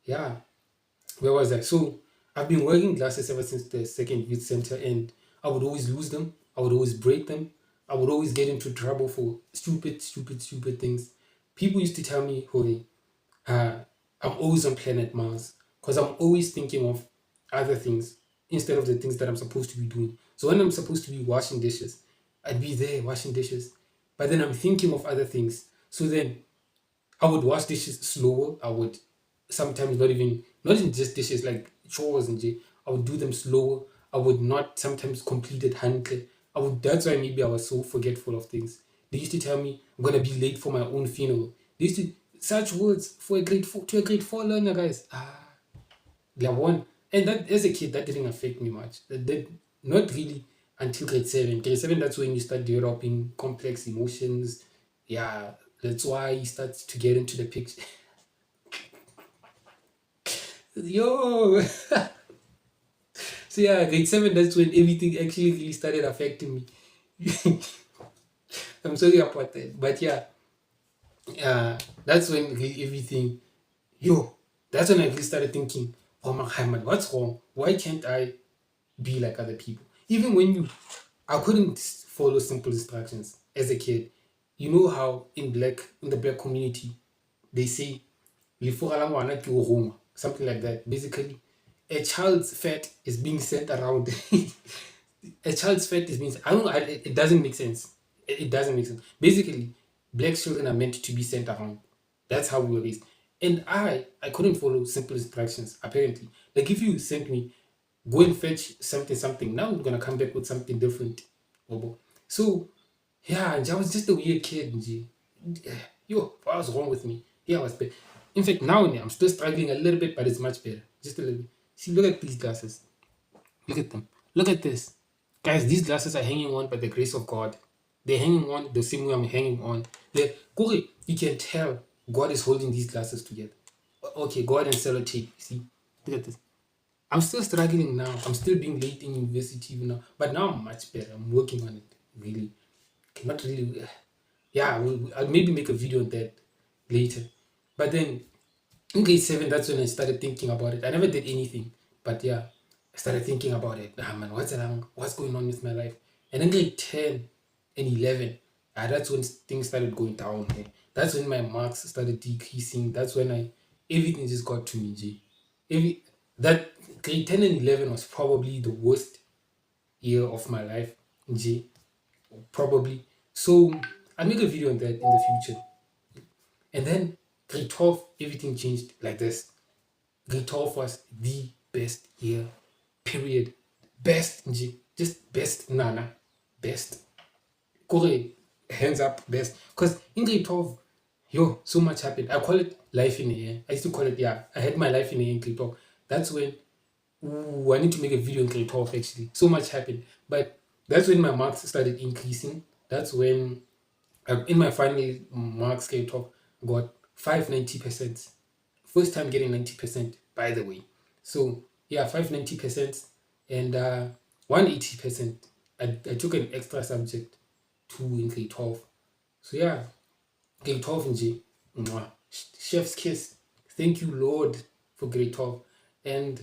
yeah, where was I? So I've been wearing glasses ever since the second youth center, and I would always lose them. I would always break them. I would always get into trouble for stupid things. People used to tell me, "Holy, uh, I'm always on planet Mars because I'm always thinking of other things instead of the things that I'm supposed to be doing." So when I'm supposed to be washing dishes, I'd be there washing dishes, but then I'm thinking of other things. So then I would wash dishes slower. I would sometimes not even just dishes like chores and shit. I would do them slower. I would not sometimes complete it 100. I would. That's why maybe I was so forgetful of things. They used to tell me I'm gonna be late for my own funeral. They used to such words for a to a grade four learner, guys. They're one. And that as a kid, that didn't affect me much. That did not really until grade seven. Grade seven, that's when you start developing complex emotions. Yeah, that's why you start to get into the picture. Yo, so yeah, grade seven, that's when everything actually really started affecting me. I'm sorry about that, but yeah, that's when everything, yo, that's when I really started thinking, oh my god, what's wrong? Why can't I be like other people? Even when I couldn't follow simple instructions as a kid. You know how in the black community, they say, "Lefu la ngwana ke ho hongwa," something like that. Basically, a child's fat is being sent around. A child's fat is being. I don't know. It doesn't make sense. It doesn't make sense. Basically, black children are meant to be sent around. That's how we were raised. And I couldn't follow simple instructions. Apparently, like if you sent me, go and fetch something. Now I'm gonna come back with something different. Bobo. So yeah, I was just a weird kid. Nje. Yo, what was wrong with me? Yeah, I was bad. In fact, now I'm still struggling a little bit, but it's much better. Just a little bit. See, look at these glasses. Look at them. Look at this. Guys, these glasses are hanging on by the grace of God. They're hanging on the same way I'm hanging on. Corey, you can tell God is holding these glasses together. Okay, God and sellotape. See, look at this. I'm still struggling now. I'm still being late in university even now. But now I'm much better. I'm working on it. Really. Not really. Yeah, I'll maybe make a video on that later. But then in grade seven, that's when I started thinking about it. I never did anything, but yeah, I started thinking about it. Ah man, what's going on with my life? And then grade 10 and 11, that's when things started going down. Eh. That's when my marks started decreasing. That's when everything just got to me. G. Every that grade 10 and 11 was probably the worst year of my life. G. Probably. So I'll make a video on that in the future. And then grade 12, everything changed like this. Grade 12 was the best year, period. Best, nje. Just best, nana. Best. Kore, hands up, best. Because in grade 12, yo, so much happened. I call it life in a year. I used to call it, yeah, I had my life in a year in grade 12. That's when, ooh, I need to make a video in grade 12 actually. So much happened. But that's when my marks started increasing. That's when in my final marks came top, got 590%. First time getting 90%, by the way. So yeah, 590% and 180%. I took an extra subject two in grade 12. So yeah, grade 12 in G. Mwah. Chef's kiss. Thank you, Lord, for grade 12. And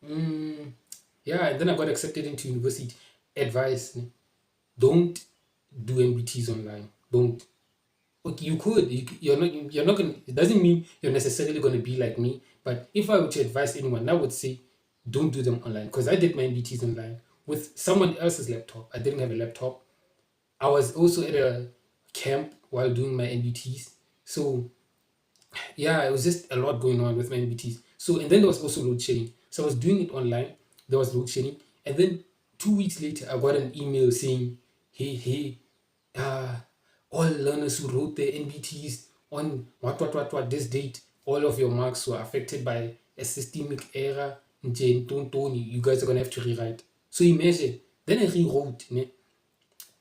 mm, yeah, and then I got accepted into university. Advice: don't do MBTs online. Don't. Okay, you could. You're not gonna. It doesn't mean you're necessarily gonna be like me. But if I were to advise anyone, I would say don't do them online because I did my MBTs online with someone else's laptop. I didn't have a laptop. I was also at a camp while doing my MBTs. So yeah, it was just a lot going on with my MBTs. So and then there was also load shedding. So I was doing it online. There was load shedding, and then 2 weeks later, I got an email saying, "Hey, uh, all learners who wrote their NBTs on what this date, all of your marks were affected by a systemic error. Nje ntontoni, you guys are gonna have to rewrite." So imagine. Then I rewrote, ne?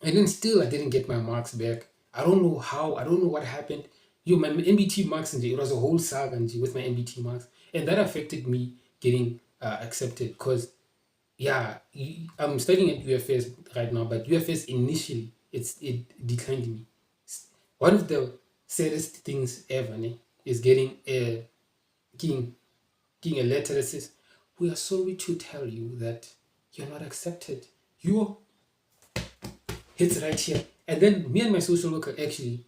And then still I didn't get my marks back. I don't know how. I don't know what happened. My MBT marks, nje, it was a whole saga nje, with my MBT marks, and that affected me getting accepted because yeah, I'm studying at UFS right now, but UFS initially it declined me. One of the saddest things ever ne, is getting a king. getting a letter that says, "We are sorry to tell you that you're not accepted. You're It's right here." And then me and my social worker actually,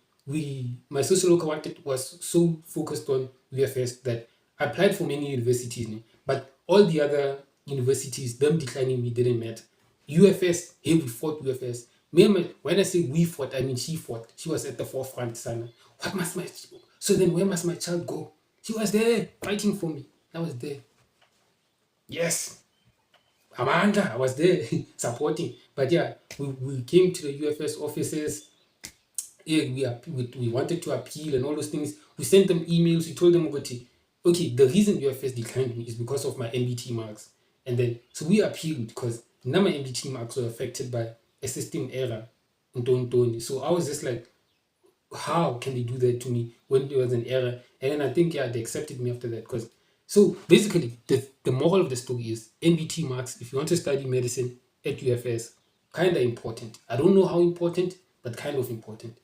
my social worker was so focused on UFS that I applied for many universities, but all the other universities, them declining me didn't matter. UFS, hey, we fought UFS. When I say we fought, I mean she fought. She was at the forefront, Sana. What must my So then where must my child go? She was there fighting for me. I was there. Yes. Amanda, I was there supporting. But yeah, we came to the UFS offices. Yeah, we wanted to appeal and all those things. We sent them emails. We told them, okay, the reason UFS declined me is because of my MBT marks. And then, so we appealed because now my MBT marks were affected by a system error. So I was just like, how can they do that to me when there was an error? And then I think, yeah, they accepted me after that. Because so basically, the moral of the story is MBT marks, if you want to study medicine at UFS, kind of important. I don't know how important, but kind of important.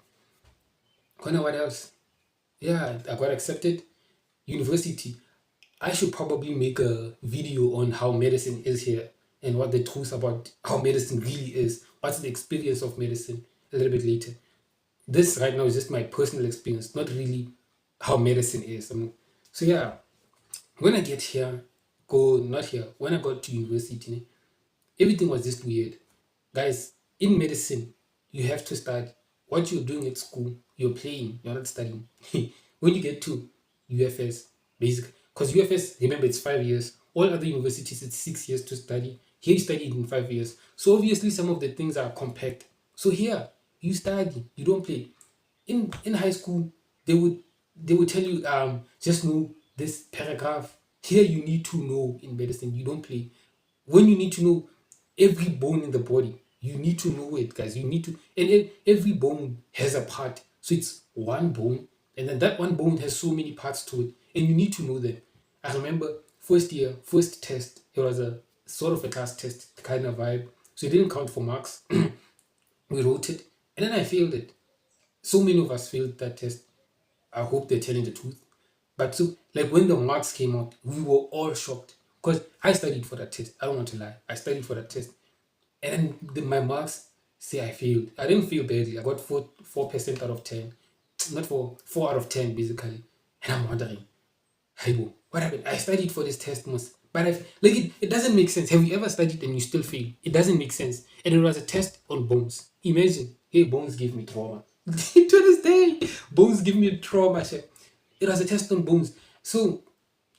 Connor, what else? Yeah, I got accepted. University. I should probably make a video on how medicine is here and what the truth about how medicine really is. What's the experience of medicine a little bit later. This right now is just my personal experience, not really how medicine is. So yeah, when I get here, when I got to university, everything was just weird. Guys, in medicine, you have to start what you're doing at school, you're playing, you're not studying. When you get to UFS, basically, because UFS, remember, it's 5 years. All other universities, it's 6 years to study. Here, you study it in 5 years. So obviously, some of the things are compact. So here, you study, you don't play. In high school, they would they would tell you just know this paragraph. Here, you need to know in medicine. You don't play. When you need to know every bone in the body, you need to know it, guys. You need to, and every bone has a part. So it's one bone, and then that one bone has so many parts to it, and you need to know them. I remember first year, first test, it was a sort of a class test kind of vibe. So it didn't count for marks. We wrote it, and then I failed it. So many of us failed that test. I hope they're telling the truth. But so, like when the marks came out, we were all shocked because I studied for that test. I don't want to lie. I studied for that test, and my marks say I failed. I didn't feel badly. I got 4% out of 10, not 4 out of 10 basically. And I'm wondering, hey, what happened? I studied for this test most, but it doesn't make sense. Have you ever studied and you still fail? It doesn't make sense. And it was a test on bones. Imagine, hey, bones give me trauma. To this day, bones give me trauma. Shit. It was a test on bones. So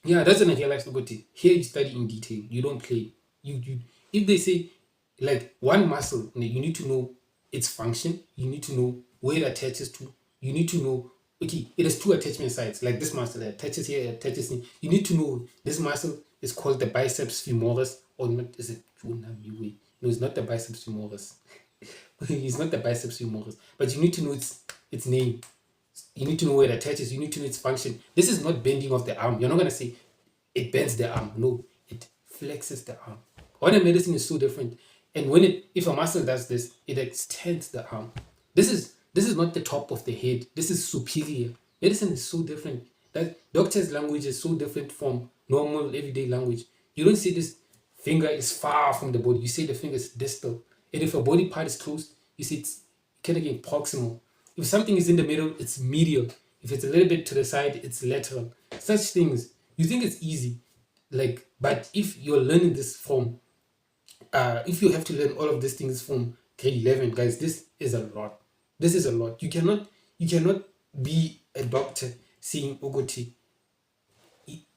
yeah, that's an idea like to go to. Here you study in detail. You don't play. You if they say like one muscle, you need to know its function. You need to know where it attaches to. You need to know, okay, it has two attachment sites. Like this muscle that attaches here, attaches in. You need to know this muscle is called the biceps femoris, or not? Is it? No, it's not the biceps femoris. It's not the biceps femoris, but you need to know its name. You need to know where it attaches. You need to know its function. This is not bending of the arm. You're not gonna say it bends the arm. No, it flexes the arm. Order medicine is so different. And if a muscle does this, it extends the arm. This is not the top of the head. This is superior. Medicine is so different. That doctor's language is so different from normal everyday language. You don't say this finger is far from the body. You say the finger is distal. And if a body part is close, you say it's kind of again proximal. If something is in the middle, it's medial. If it's a little bit to the side, it's lateral. Such things. You think it's easy. But if you're learning this from if you have to learn all of these things from grade 11, guys, this is a lot. This is a lot. You cannot be a doctor saying Ogoti,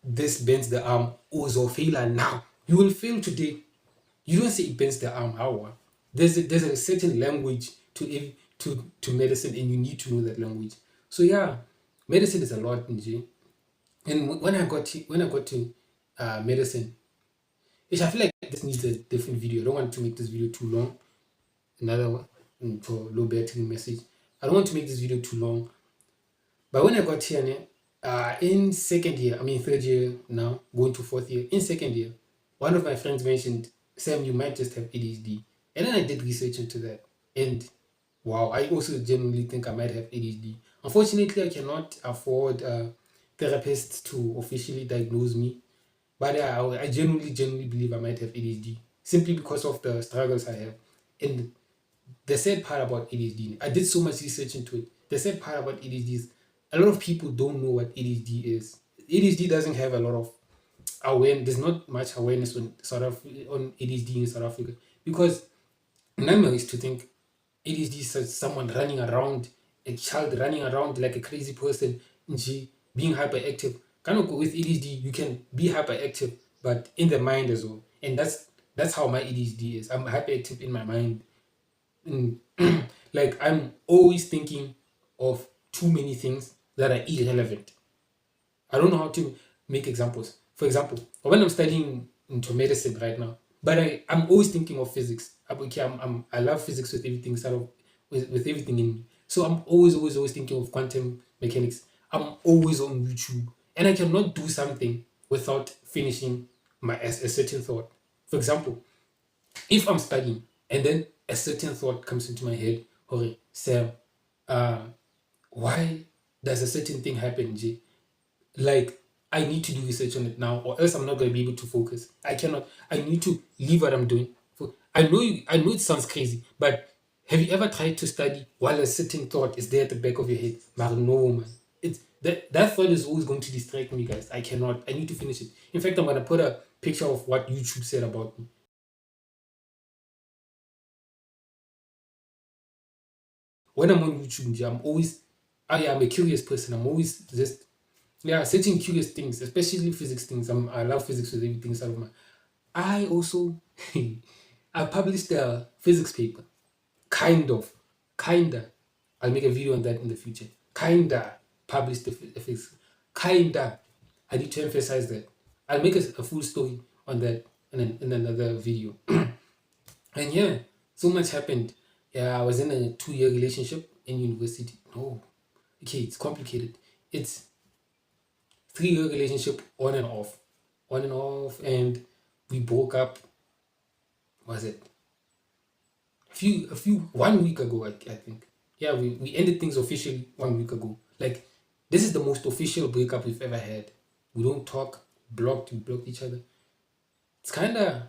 this bends the arm, failure now. You will fail today. You don't say it bends the arm. How? There's a certain language to medicine, and you need to know that language. So yeah, medicine is a lot, NJ. And when I got to medicine, which I feel like this needs a different video. I don't want to make this video too long. Another one for low battery message. I don't want to make this video too long. But when I got here, in second year, I mean third year now, going to fourth year, in second year, one of my friends mentioned, Sam, you might just have ADHD. And then I did research into that. And wow, I also genuinely think I might have ADHD. Unfortunately, I cannot afford therapists to officially diagnose me. But yeah, I genuinely believe I might have ADHD simply because of the struggles I have. And the sad part about ADHD, I did so much research into it. The sad part about ADHD is a lot of people don't know what ADHD is. ADHD doesn't have a lot of awareness. There's not much awareness on on ADHD in South Africa because normal is to think ADHD is someone running around, a child running around like a crazy person, being hyperactive. Kind of with ADHD, you can be hyperactive, but in the mind as well. And that's how my ADHD is. I'm hyperactive in my mind. Mm. Like I'm always thinking of too many things that are irrelevant. I don't know how to make examples. For example, when I'm studying into medicine right now, but I'm always thinking of physics. I love physics with everything sort of with everything in me. So I'm always thinking of quantum mechanics. I'm always on YouTube. And I cannot do something without finishing a certain thought. For example, if I'm studying and then a certain thought comes into my head, okay, Sam, uh, why does a certain thing happen, J? Like I need to do research on it now, or else I'm not going to be able to focus. I cannot. I need to leave what I'm doing. I know it sounds crazy, but have you ever tried to study while a certain thought is there at the back of your head? Man, no, man. It's that thought is always going to distract me, guys. I cannot. I need to finish it. In fact, I'm gonna put a picture of what YouTube said about me. When I'm on YouTube, I'm always. I am a curious person. I'm always just searching curious things, especially physics things. I love physics with everything inside of my. I also I published a physics paper. Kind of, kinda. I'll make a video on that in the future. Kinda published the physics. Kinda. I need to emphasize that. I'll make a full story on that in another video. And yeah, so much happened. Yeah, I was in a 2-year relationship in university. No, okay, it's complicated. It's 3-year relationship on and off, and we broke up. Was it a few 1 week ago? I think. Yeah, we ended things officially 1 week ago. Like this is the most official breakup we've ever had. We don't talk. We blocked each other. It's kind of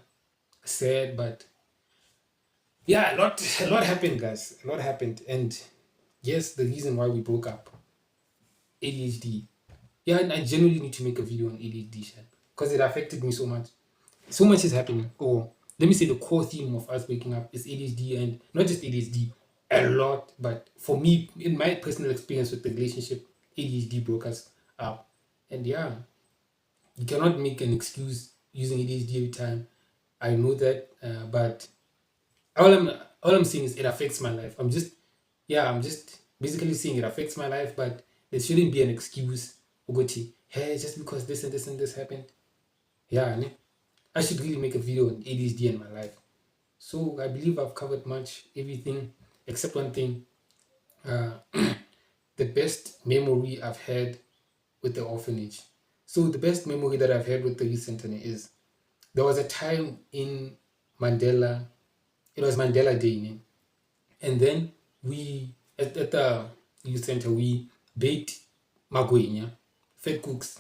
sad, but yeah, a lot happened, guys. A lot happened, and yes, the reason why we broke up, ADHD. Yeah, and I genuinely need to make a video on ADHD, because it affected me so much. So much is happening. Or let me say the core theme of us waking up is ADHD, and not just ADHD, a lot. But for me, in my personal experience with the relationship, ADHD broke us up. And yeah, you cannot make an excuse using ADHD every time. I know that, but all I'm all I'm saying is it affects my life. I'm just basically saying it affects my life, but there shouldn't be an excuse. Ogoti, hey, just because this and this and this happened. Yeah, ne? I should really make a video on ADHD in my life. So I believe I've covered much everything except one thing. Uh, the best memory I've had with the orphanage. So the best memory that I've had with the youth center is there was a time in Mandela. It was Mandela Day, ne? And then we at the youth center we baked magwenya, fed cooks,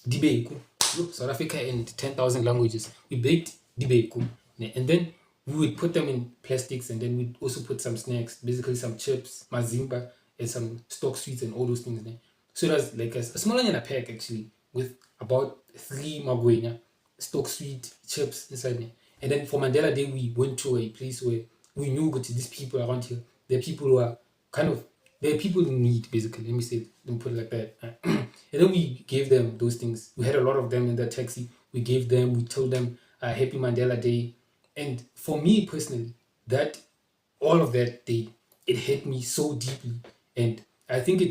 dibeku. Look, South Africa in 10,000 languages. We baked dibeku, ne? And then we would put them in plastics, and then we'd also put some snacks, basically some chips, mazimba, and some stock sweets and all those things. Ne? So it was like a small pack actually with about 3 magwenya, stock sweet chips inside me. And then for Mandela Day, we went to a place where we knew that these people around here, they're people who are kind of, they're people in need, basically. Let me put it like that. And then we gave them those things. We had a lot of them in the taxi. We told them Happy Mandela Day. And for me personally, that all of that day, it hit me so deeply. And I think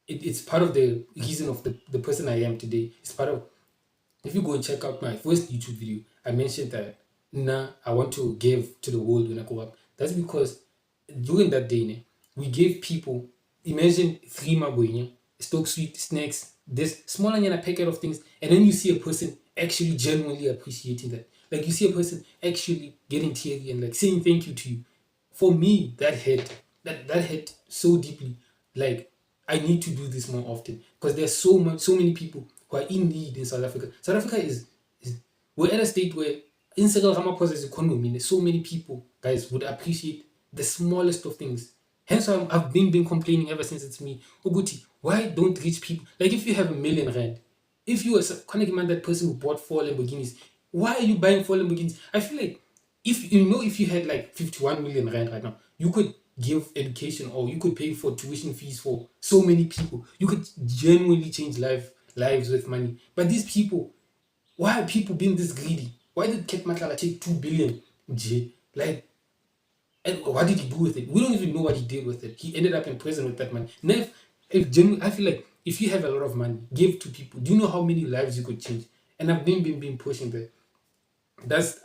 it's part of the reason of the person I am today. It's part of, if you go and check out my first YouTube video, I mentioned that I want to give to the world when I grow up. That's because during that day, ne, we gave people, imagine 3 magwenya, stock sweet snacks, this small onion, a packet of things, and then you see a person actually genuinely appreciating that. Like you see a person actually getting teary and like saying thank you to you. For me, that hit. That hit so deeply. Like I need to do this more often because there's so many people who are in need in South Africa. South Africa is we're at a state where in Cyril Ramaphosa's economy, there's so many people, guys, would appreciate the smallest of things. Hence why I've been complaining ever since it's me. Oguti, why don't rich people, like if you have R1 million, if you are connecting man that person who bought 4 Lamborghinis, why are you buying 4 Lamborghinis? I feel like if you had like 51 million rand right now, you could give education or you could pay for tuition fees for so many people. You could genuinely change lives with money. But these people, why are people being this greedy? Why did Ket Matlala take 2 billion? Like, and what did he do with it? We don't even know what he did with it. He ended up in prison with that money. Now, I feel like if you have a lot of money, give to people. Do you know how many lives you could change? And I've been pushing that.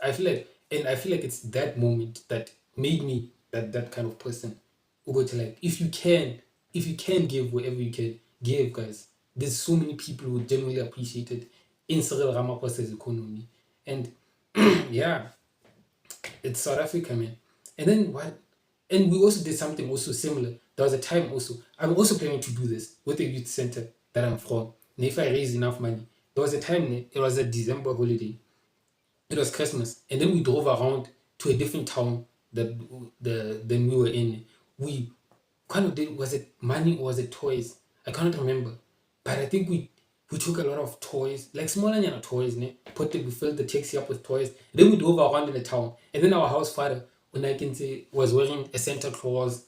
I feel like it's that moment that made me that kind of person who go to, like, if you can give wherever you can give, guys. There's so many people who genuinely appreciate it in Cyril Ramaphosa's economy. And yeah, it's South Africa, man. And then what? And we also did something also similar. There was a time also. I'm also planning to do this with the youth center that I'm from. And if I raise enough money, there was a time. It was a December holiday. It was Christmas, and then we drove around to a different town than we were in. We kind of did, was it money or was it toys? I cannot remember, but I think we took a lot of toys, like smaller toys, ne? We filled the taxi up with toys. Then we drove around in the town, and then our house father, when I can say, was wearing a Santa Claus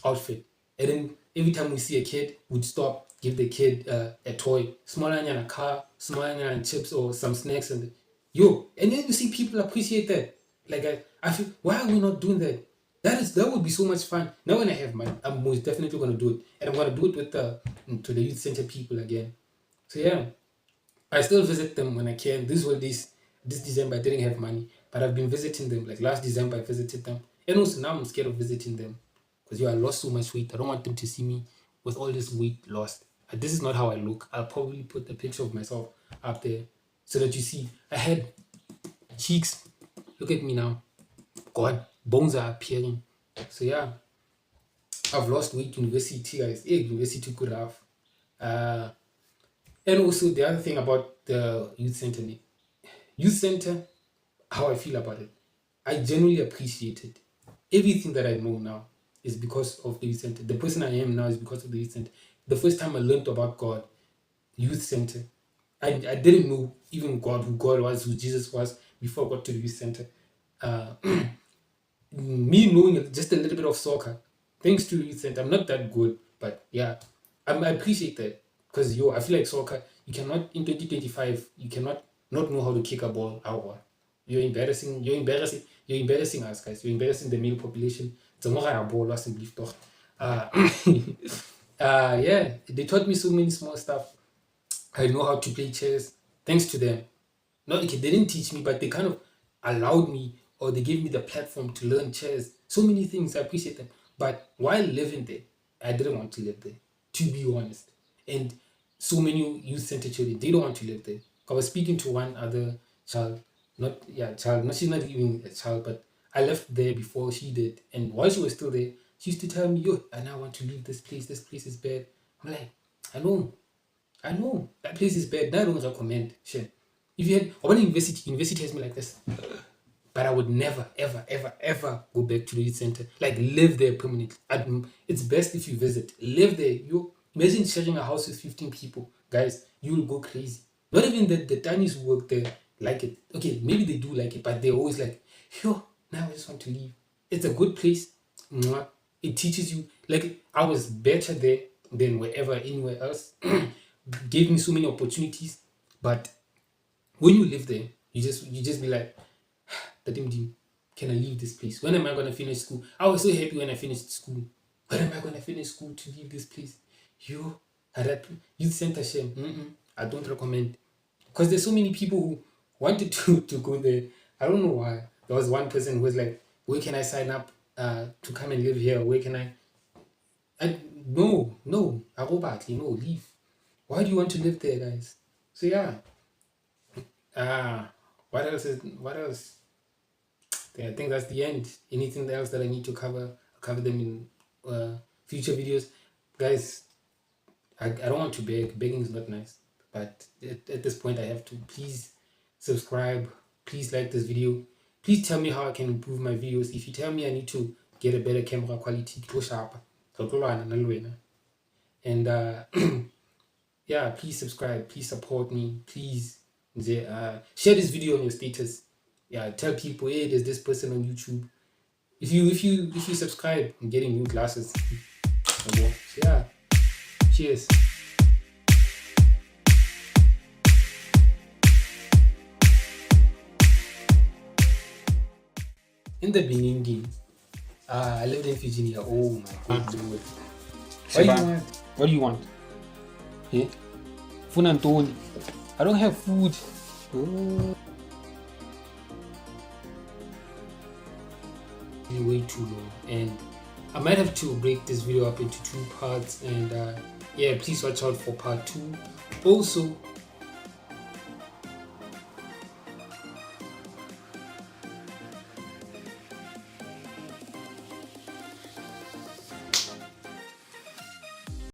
outfit. And then every time we see a kid, we'd stop, give the kid a toy, smaller than a car, smaller than chips or some snacks, and and then you see people appreciate that. Like I feel, why are we not doing that? That would be so much fun. Now when I have money, I'm most definitely gonna do it, and I'm gonna do it with to the youth center people again. So yeah, I still visit them when I can. This December I didn't have money, but I've been visiting them. Like last December I visited them, and also now I'm scared of visiting them because I lost so much weight. I don't want them to see me with all this weight lost. This is not how I look. I'll probably put a picture of myself up there so that you see. I had cheeks. Look at me now. God, bones are appearing. So yeah, I've lost weight. University, guys. Yeah, university could have. Uh, and also the other thing about the youth center, how I feel about it. I genuinely appreciate it. Everything that I know now is because of the youth center. The person I am now is because of the youth center. The first time I learned about God, youth center. I didn't know even God, who God was, who Jesus was, before I got to the youth center. Uh, Me knowing just a little bit of soccer, thanks to youth center. I'm not that good, but yeah, I appreciate that because I feel like soccer. You cannot in 2025. You cannot not know how to kick a ball. Our you're embarrassing. You're embarrassing. You're embarrassing us, guys. You're embarrassing the male population. It's a ball. Simply toch. Uh, yeah, they taught me so many small stuff. I know how to play chess thanks to them. Not okay, they didn't teach me, but they kind of allowed me or they gave me the platform to learn chess. So many things, I appreciate them. But while living there, I didn't want to live there, to be honest. And so many youth center children, they don't want to live there. I was speaking to one other child, she's not even a child, but I left there before she did. And while she was still there, she used to tell me, yo, I now want to leave this place is bad. I'm like, I know that place is bad. I don't recommend. Shit. If you had, I want university has me like this. But I would never, ever, ever, ever go back to the youth center. Like live there permanently. It's best if you visit. Live there. You imagine sharing a house with 15 people, guys. You will go crazy. Not even the tinies who work there like it. Okay, maybe they do like it, but they're always like, yo, now I just want to leave. It's a good place. Mwah. It teaches you. Like I was better there than wherever anywhere else. Gave me so many opportunities, but when you live there, you just be like, Tatimdim, can I leave this place? When am I gonna finish school? I was so happy when I finished school. When am I gonna finish school to leave this place? You at that youth center shame. I don't recommend because there's so many people who wanted to go there. I don't know why. There was one person who was like, "Where can I sign up to come and live here? Where can I?" No, I go back. Leave. Why do you want to live there, guys? So yeah. What else? I think that's the end. Anything else that I need to cover, I'll cover them in future videos. Guys, I don't want to beg. Begging is not nice. But but at this point I have to. Please subscribe, please like this video, please tell me how I can improve my videos. If you tell me I need to get a better camera quality, go sharper. And yeah, please subscribe, please support me, please share this video on your status. Yeah, tell people, hey, there's this person on YouTube. If you subscribe, I'm getting new glasses. Yeah, cheers. In the beginning, I lived in Virginia. Oh my God, Lord. What do you want? Yeah? Funantoni. I don't have food. Oh. Way too long, and I might have to break this video up into 2 parts, and yeah, please watch out for part 2. Also,